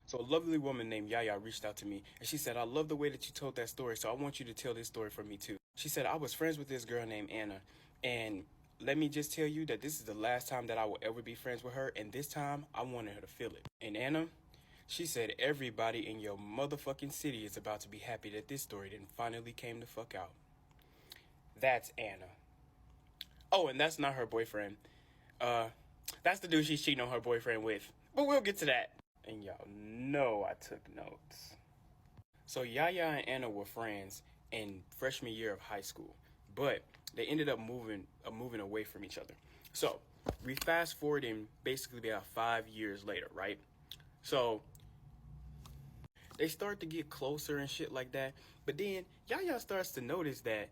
So a lovely woman named Yaya reached out to me and she said, I love the way that you told that story, so I want you to tell this story for me too. She said, I was friends with this girl named Anna, and let me just tell you that this is the last time that I will ever be friends with her, and this time I wanted her to feel it. And Anna, she said, everybody in your motherfucking city is about to be happy that this story didn't finally came the fuck out. That's Anna. Oh, and that's not her boyfriend. Uh, that's the dude she's cheating on her boyfriend with. But we'll get to that. And y'all know I took notes. So Yaya and Anna were friends in freshman year of high school, but they ended up moving away from each other. So we fast forward in basically about 5 years later, right? So they start to get closer and shit like that. But then Yaya starts to notice that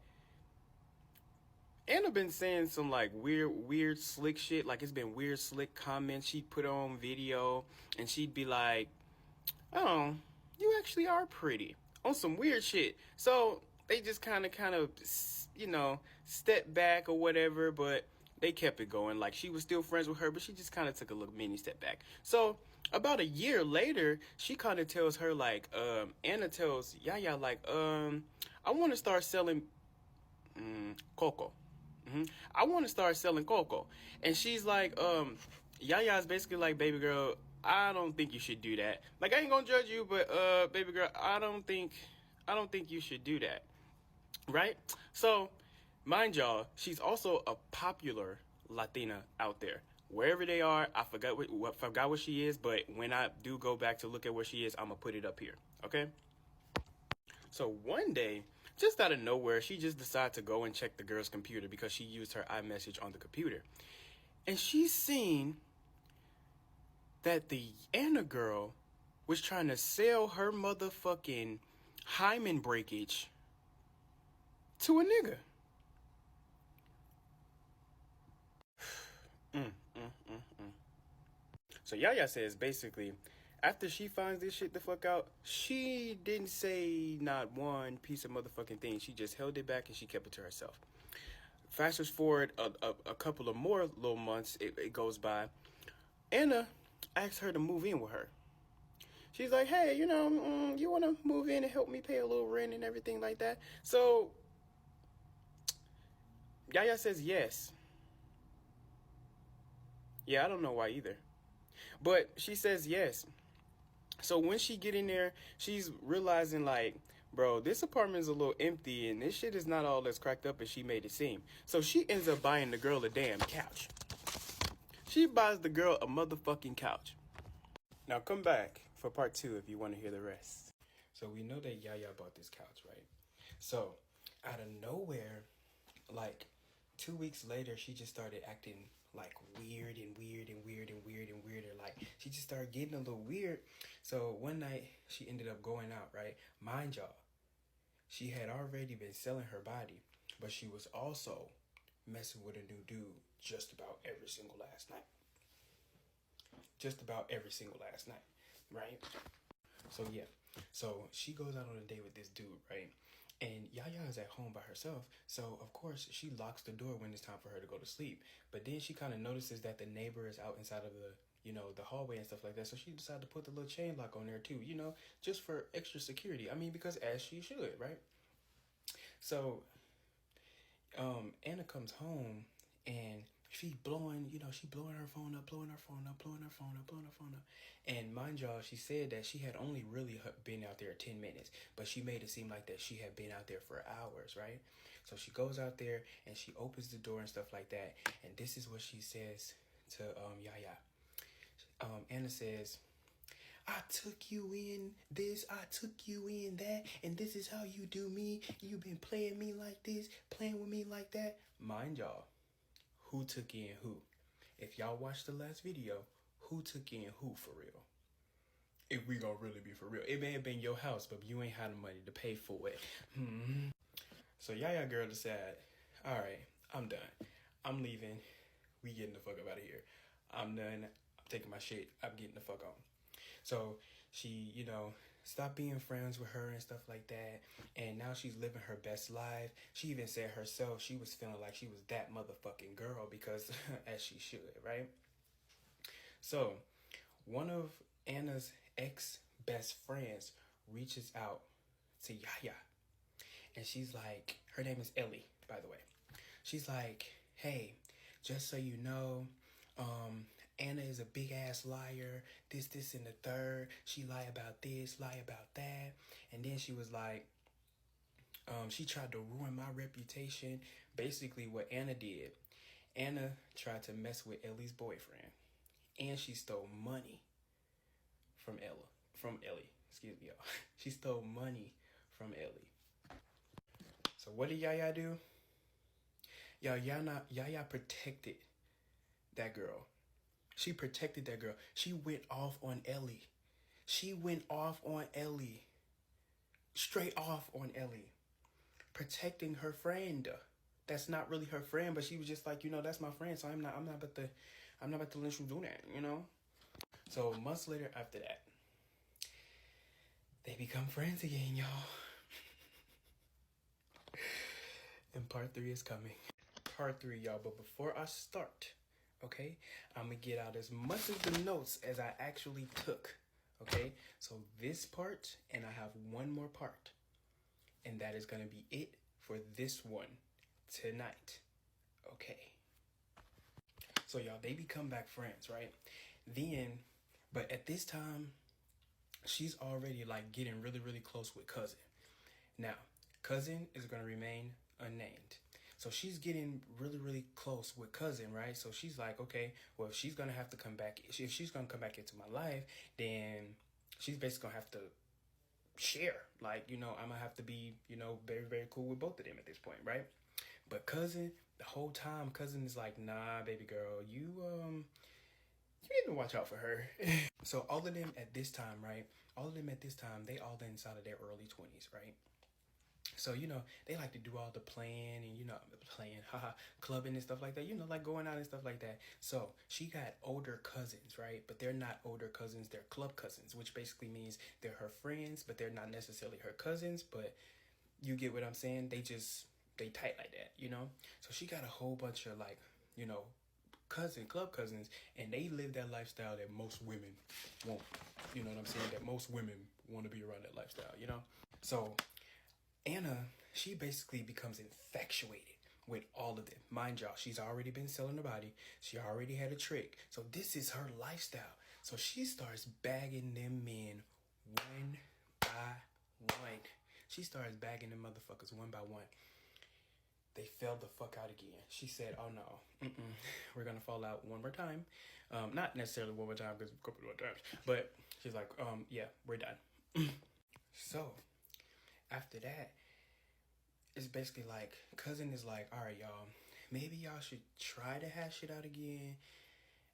Anna been saying some like weird, slick shit. Like it's been weird, slick comments she'd put on video, and she'd be like, "Oh, you actually are pretty," on some weird shit. So they just kind of, step back or whatever. But they kept it going. Like she was still friends with her, but she just kind of took a little mini step back. So about a year later, she kind of tells her like, Anna tells Yaya like, I want to start selling cocoa. I want to start selling cocoa. And she's like, Yaya's basically like, baby girl, I don't think you should do that. Like, I ain't gonna judge you, but baby girl, I don't think you should do that. Right? So, mind y'all, she's also a popular Latina out there. Wherever they are, I forgot what she is, but when I do go back to look at where she is, I'm gonna put it up here. Okay? So one day, just out of nowhere, she just decided to go and check the girl's computer because she used her iMessage on the computer. And she seen that the Anna girl was trying to sell her motherfucking hymen breakage to a nigga. So Yaya says basically, after she finds this shit the fuck out, she didn't say not one piece of motherfucking thing. She just held it back and she kept it to herself. Fast forward a couple of more little months, it goes by. Anna asked her to move in with her. She's like, hey, you want to move in and help me pay a little rent and everything like that? So Yaya says yes. Yeah, I don't know why either. But she says yes. So when she get in there, she's realizing like, bro, this apartment is a little empty and this shit is not all that's cracked up as she made it seem. So she ends up buying the girl a damn couch. She buys the girl a motherfucking couch. Now come back for part 2 if you want to hear the rest. So we know that Yaya bought this couch, right? So out of nowhere, like 2 weeks later, she just started acting like weird and weird and weird and weird and weirder. Like she just started getting a little weird. So one night she ended up going out, right? Mind y'all, she had already been selling her body, but she was also messing with a new dude just about every single last night. Just about every single last night, right? So yeah, so she goes out on a date with this dude, right? And Yaya is at home by herself, so of course she locks the door when it's time for her to go to sleep. But then she kind of notices that the neighbor is out inside of the hallway and stuff like that. So she decided to put the little chain lock on there too, just for extra security. I mean, because as she should, right? So Anna comes home and she blowing her phone up, blowing her phone up, blowing her phone up, blowing her phone up. And mind y'all, she said that she had only really been out there 10 minutes, but she made it seem like that she had been out there for hours, right? So she goes out there and she opens the door and stuff like that. And this is what she says to Yaya. Anna says, I took you in this, I took you in that, and this is how you do me. You've been playing me like this, playing with me like that. Mind y'all, who took in who? If y'all watched the last video, who took in who for real? If we gonna really be for real. It may have been your house, but you ain't had the money to pay for it. So Yaya girl decided, all right, I'm done. I'm leaving. We getting the fuck up out of here. I'm done. I'm taking my shit. I'm getting the fuck on. So she, stopped being friends with her and stuff like that. And now she's living her best life. She even said herself she was feeling like she was that motherfucking girl because as she should, right? So one of Anna's ex best friends reaches out to Yaya. And she's like, her name is Ellie, by the way. She's like, hey, just so you know, Anna is a big ass liar. This, and the third. She lie about this, lie about that. And then she was like, she tried to ruin my reputation. Basically, what Anna did, Anna tried to mess with Ellie's boyfriend, and she stole money from Ellie. Excuse me, y'all. She stole money from Ellie. So what did Yaya do? Yaya protected that girl. She protected that girl. She went off on Ellie. Straight off on Ellie. Protecting her friend. That's not really her friend, but she was just like, that's my friend, so I'm not about to let you do that, So months later after that, they become friends again, y'all. And part 3 is coming. Part 3, y'all. But before I start, okay, I'm gonna get out as much of the notes as I actually took. Okay, so this part, and I have one more part, and that is gonna be it for this one tonight. Okay. So y'all, they become back friends, right? Then, but at this time, she's already like getting really, really close with Cousin. Now, Cousin is gonna remain unnamed. So she's getting really, really close with Cousin, right? So she's like, okay, well, if she's gonna have to come back, if she's gonna come back into my life, then she's basically gonna have to share. Like, I'm gonna have to be, very, very cool with both of them at this point, right? But Cousin, the whole time, Cousin is like, nah, baby girl, you need to watch out for her. So all of them at this time, right? They all inside of their early 20s, right? So, they like to do all the playing and, clubbing and stuff like that, like going out and stuff like that. So she got older cousins, right? But they're not older cousins, they're club cousins, which basically means they're her friends, but they're not necessarily her cousins. But you get what I'm saying? They tight like that, So she got a whole bunch of like, club cousins, and they live that lifestyle that most women want. You know what I'm saying? That most women want to be around that lifestyle, So Anna, she basically becomes infatuated with all of them. Mind y'all, she's already been selling her body. She already had a trick. So this is her lifestyle. So she starts bagging them men one by one. She starts bagging them motherfuckers one by one. They fell the fuck out again. She said, oh no, we're going to fall out one more time. Not necessarily one more time because a couple more times. But she's like, yeah, we're done. So after that, it's basically like, Cousin is like, all right, y'all, maybe y'all should try to hash it out again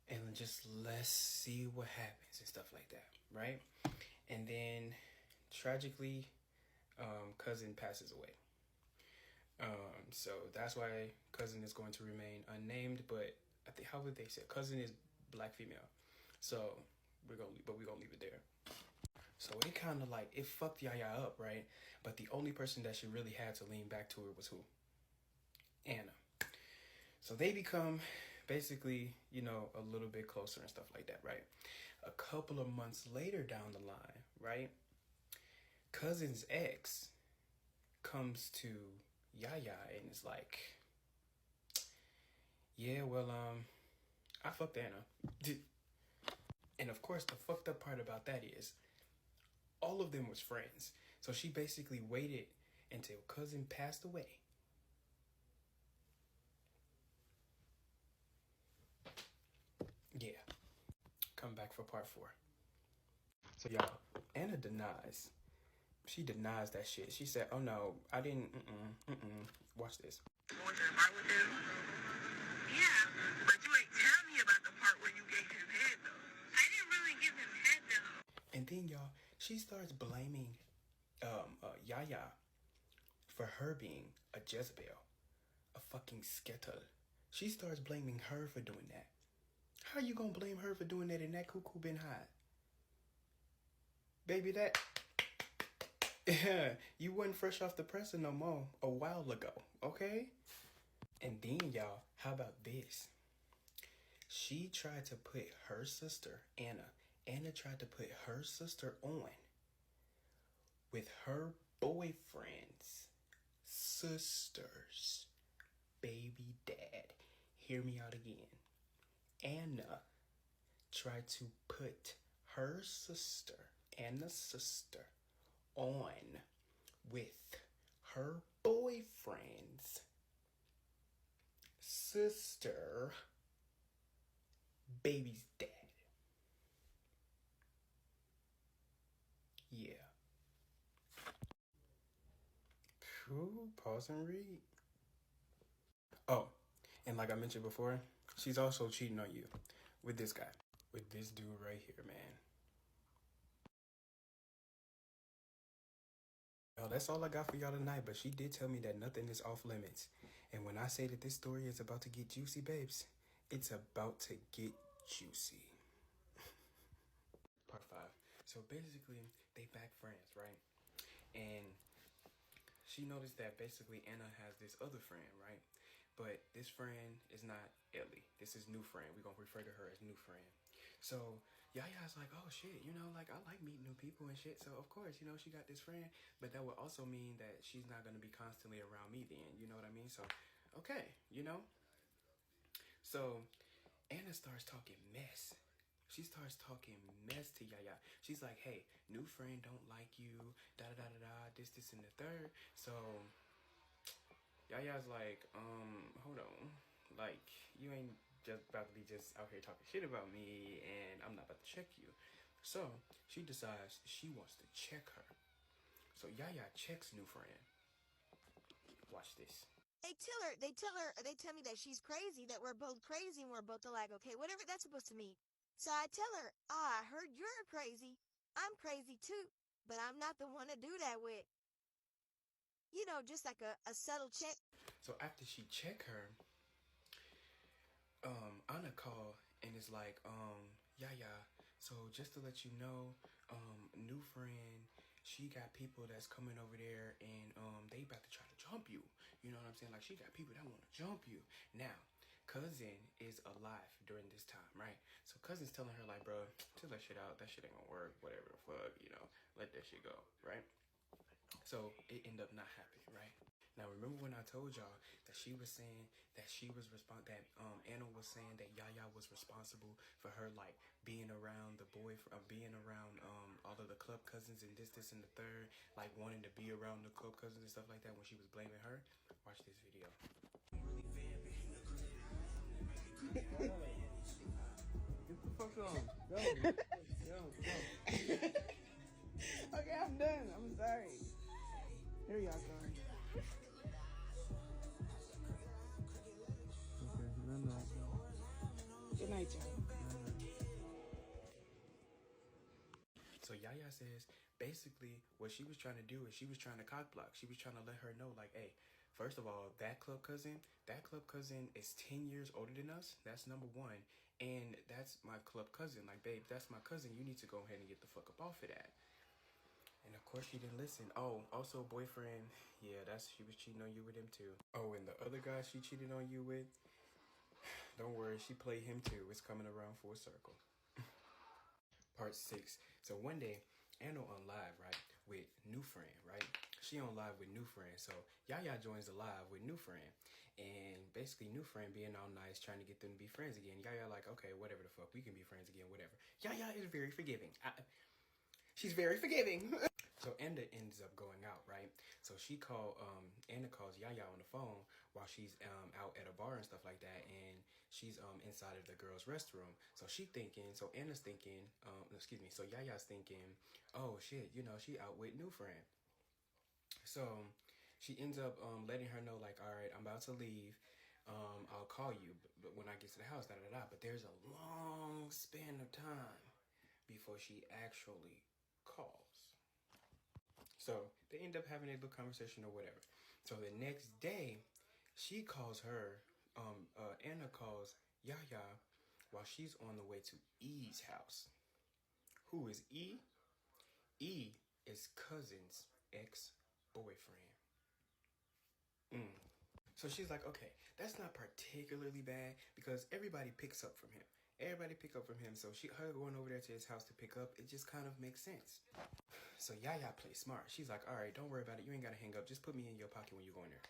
and just let's see what happens and stuff like that, right? And then tragically, Cousin passes away. So that's why Cousin is going to remain unnamed, but I think, how would they say, Cousin is black female. So we're gonna leave it there. So it kind of like, it fucked Yaya up, right? But the only person that she really had to lean back to her was who? Anna. So they become basically, a little bit closer and stuff like that, right? A couple of months later down the line, right? Cousin's ex comes to Yaya and is like, yeah, well, I fucked Anna. And of course, the fucked up part about that is, all of them was friends. So she basically waited until Cousin passed away. Yeah. Come back for part 4. So y'all, Anna denies. She denies that shit. She said, oh no, I didn't, Watch this. Going to the bar with him? Yeah, but you ain't tell me about the part where you gave him head though. I didn't really give him head though. And then y'all, she starts blaming Yaya for her being a Jezebel, a fucking skettle. She starts blaming her for doing that. How you gonna blame her for doing that and that cuckoo been hot? Baby, that... you wasn't fresh off the presser no more a while ago, okay? And then, y'all, how about this? She tried to put her sister, Anna tried to put her sister on with her boyfriend's sister's baby dad. Hear me out again. Anna tried to put her sister, Anna's sister, on with her boyfriend's sister baby's dad. Yeah. Ooh, pause and read. Oh, and like I mentioned before, she's also cheating on you with this guy, with this dude right here, man. Well, that's all I got for y'all tonight, but she did tell me that nothing is off limits. And when I say that this story is about to get juicy, babes, it's about to get juicy. Part 5. So basically, they back friends, right? And she noticed that basically Anna has this other friend, right? But this friend is not Ellie. This is new friend. We're going to refer to her as new friend. So Yaya's like, oh shit, like I like meeting new people and shit. So of course, she got this friend, but that would also mean that she's not going to be constantly around me then. You know what I mean? So, okay. So Anna starts talking mess. She starts talking mess to Yaya. She's like, hey, new friend don't like you, da-da-da-da-da, this, and the third. So Yaya's like, hold on. Like, you ain't just about to be just out here talking shit about me, and I'm not about to check you. So she decides she wants to check her. So Yaya checks new friend. Watch this. They tell me that she's crazy, that we're both crazy and we're both alike, okay, whatever that's supposed to mean. So I tell her, I heard you're crazy. I'm crazy too, but I'm not the one to do that with. Just like a subtle check. So after she check her, Anna call and it's like, Yaya, so just to let you know, new friend, she got people that's coming over there and they about to try to jump you. You know what I'm saying? Like she got people that want to jump you. Now, cousin is alive during this time, right? So cousin's telling her like, bro, chill that shit out. That shit ain't gonna work. Whatever the fuck, let that shit go, right? So it ended up not happening, right? Now remember when I told y'all that she was saying that Anna was saying that Yaya was responsible for her like being around the being around all of the club cousins and this and the third, like wanting to be around the club cousins and stuff like that when she was blaming her. Watch this video. Get the fuck on. Go. Go. Okay, I'm done. I'm sorry. Here y'all go. Okay, good night. Good night, y'all. So Yaya says basically what she was trying to do is she was trying to cock block. She was trying to let her know like, hey, first of all, that club cousin is 10 years older than us. That's number one. And that's my club cousin. Like, babe, that's my cousin. You need to go ahead and get the fuck up off of that. And of course she didn't listen. Oh, also boyfriend, yeah, she was cheating on you with him too. Oh, and the other guy she cheated on you with, don't worry, she played him too. It's coming around full circle. Part 6. So one day, Anna on live, right, with new friend, right? She on live with new friend. So Yaya joins the live with new friend. And basically new friend being all nice, trying to get them to be friends again. Yaya like, okay, whatever the fuck, we can be friends again, whatever. Yaya is very forgiving. She's very forgiving. So Anna ends up going out, right? So Anna calls Yaya on the phone while she's out at a bar and stuff like that, and she's inside of the girls' restroom. So Anna's thinking, so Yaya's thinking, oh shit, she out with new friend. So she ends up letting her know like, all right, I'm about to leave. I'll call you but when I get to the house, da-da-da. But there's a long span of time before she actually calls. So they end up having a little conversation or whatever. So the next day, she calls her, Anna calls Yaya while she's on the way to E's house. Who is E? E is cousin's ex-boyfriend. So she's like, okay, that's not particularly bad because everybody picks up from him. Everybody pick up from him. So her going over there to his house to pick up, it just kind of makes sense. So Yaya plays smart. She's like, all right, don't worry about it. You ain't gotta hang up. Just put me in your pocket when you go in there.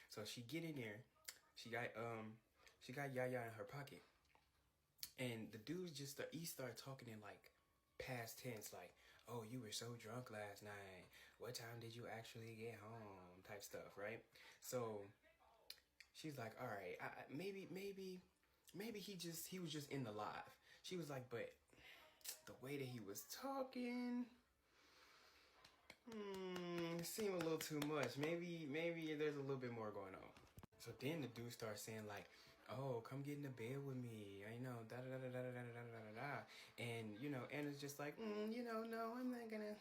So she get in there. She got Yaya in her pocket, and the dudes just start talking in like past tense, like, oh, you were so drunk last night. What time did you actually get home? Type stuff, right? So she's like, all right, maybe he was just in the live. She was like, but the way that he was talking, seemed a little too much. Maybe there's a little bit more going on. So then the dude starts saying like, oh, come get in the bed with me. I know, da da da da da da da da da da. And Anna's just like, no, I'm not gonna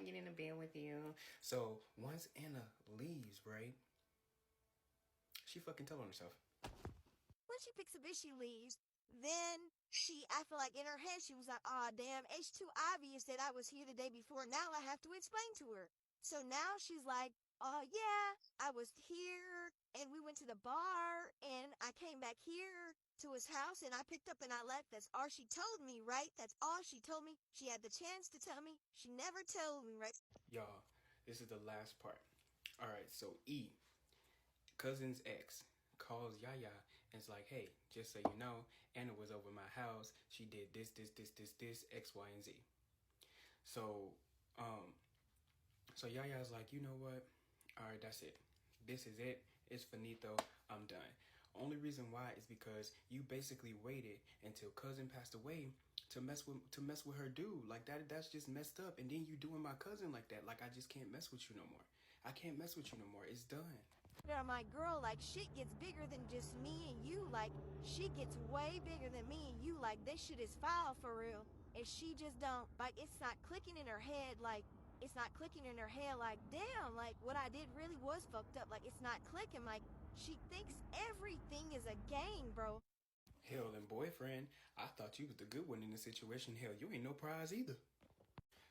get in the bed with you. So once Anna leaves, right, she fucking telling herself. When she picks up and she leaves, then I feel like in her head, she was like, aw, damn, it's too obvious that I was here the day before. Now I have to explain to her. So now she's like, oh, yeah, I was here, and we went to the bar, and I came back here to his house, and I picked up and I left. That's all she told me, right? That's all she told me. She had the chance to tell me. She never told me, right? Y'all, this is the last part. All right, so E, cousin's ex, calls Yaya and it's like, hey, just so you know, Anna was over my house. She did this, X, Y, and Z. So, so Yaya's like, you know what? All right, that's it. This is it. It's finito. I'm done. Only reason why is because you basically waited until cousin passed away to mess with her dude. Like that's just messed up. And then you doing my cousin like that. Like I just can't mess with you no more. I can't mess with you no more. It's done. My girl, like, shit gets bigger than just me and you. Like, shit gets way bigger than me and you. Like, this shit is foul for real. And she just don't, like, it's not clicking in her head. Like, it's not clicking in her head. Like, damn, like, what I did really was fucked up. Like, it's not clicking. Like, she thinks everything is a game, bro. Hell, and boyfriend, I thought you was the good one in the situation. Hell, you ain't no prize either.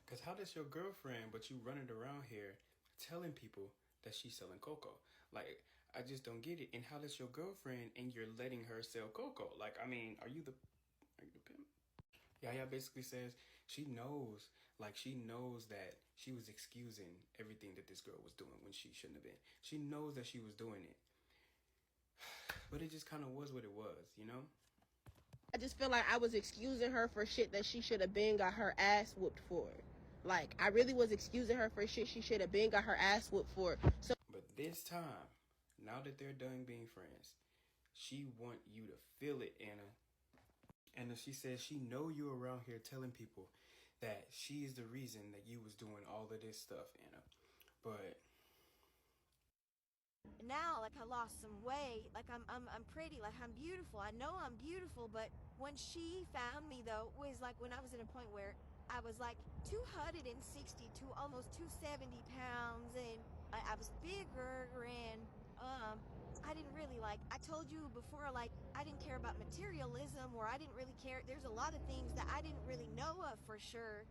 Cause how does your girlfriend, but you running around here telling people that she's selling cocoa? Like, I just don't get it. And how does your girlfriend and you're letting her sell cocoa? Like, I mean, are you the pimp? Yaya basically says she knows that she was excusing everything that this girl was doing when she shouldn't have been. She knows that she was doing it. But it just kind of was what it was, you know? I just feel like I was excusing her for shit that she should have been got her ass whooped for. Like, I really was excusing her for shit she should have been got her ass whooped for. So, but this time, now that they're done being friends, she want you to feel it, Anna. And she says she know you around here telling people that she is the reason that you was doing all of this stuff, Anna. But now, like, I lost some weight. Like, I'm pretty. Like, I'm beautiful. I know I'm beautiful. But when she found me, though, was like when I was at a point where I was like 260 to almost 270 pounds, and I was bigger, and I didn't really, like, I told you before, like, I didn't care about materialism, or I didn't really care. There's a lot of things that I didn't really know of for sure.